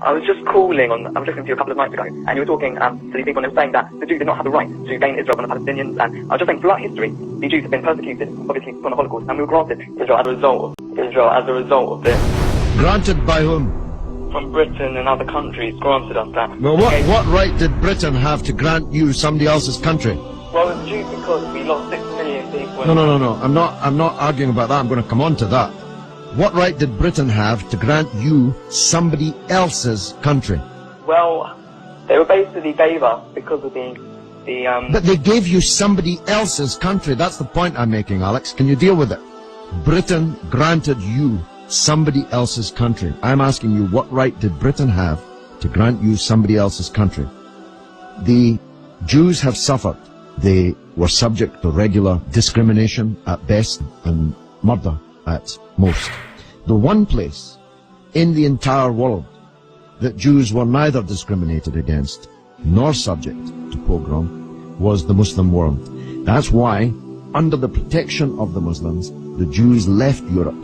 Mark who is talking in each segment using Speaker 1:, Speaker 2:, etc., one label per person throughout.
Speaker 1: I was just calling on, I was listening to you a couple of nights ago, and you were talking to these people, and they were saying that the Jews did not have the right to gain Israel from the Palestinians, and I was just saying, throughout history, the Jews have been persecuted, obviously, from the Holocaust, and we were granted Israel as a result of this.
Speaker 2: Granted by whom?
Speaker 1: From Britain and other countries granted us that.
Speaker 2: Well, what right did Britain have to grant you somebody else's country?
Speaker 1: Well, it's due because we lost 6 million people.
Speaker 2: No. I'm not arguing about that. I'm going to come on to that. What right did Britain have to grant you somebody else's country?
Speaker 1: Well, they were basically gave us because of the
Speaker 2: But they gave you somebody else's country. That's the point I'm making, Alex. Can you deal with it? Britain granted you somebody else's country. I'm asking you, what right did Britain have to grant you somebody else's country? The Jews have suffered. They were subject to regular discrimination at best and murder at most. The one place in the entire world that Jews were neither discriminated against nor subject to pogrom was the Muslim world. That's why, under the protection of the Muslims, the Jews left Europe.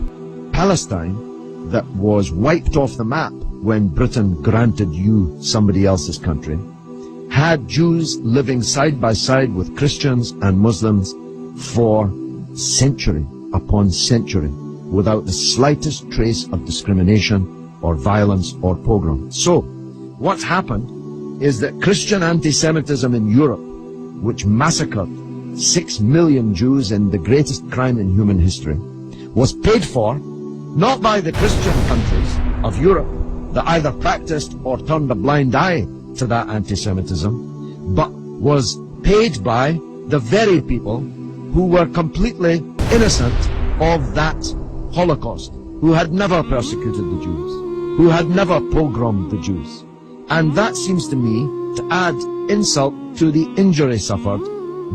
Speaker 2: Palestine, that was wiped off the map when Britain granted you somebody else's country, had Jews living side by side with Christians and Muslims for century upon century without the slightest trace of discrimination or violence or pogrom. So, what's happened is that Christian anti-Semitism in Europe, which massacred 6 million Jews in the greatest crime in human history, was paid for not by the Christian countries of Europe that either practiced or turned a blind eye to that anti-Semitism, but was paid by the very people who were completely innocent of that Holocaust, who had never persecuted the Jews, who had never pogromed the Jews. And that seems to me to add insult to the injury suffered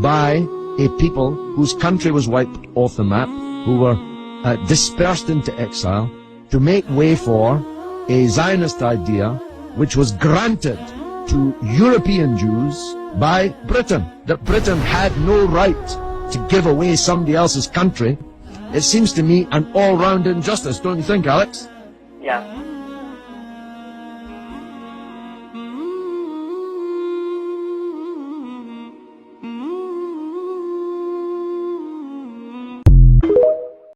Speaker 2: by a people whose country was wiped off the map, who were dispersed into exile, to make way for a Zionist idea which was granted to European Jews by Britain, that Britain had no right to give away somebody else's country. It seems to me an all-round injustice, don't you think, Alex?
Speaker 1: Yeah.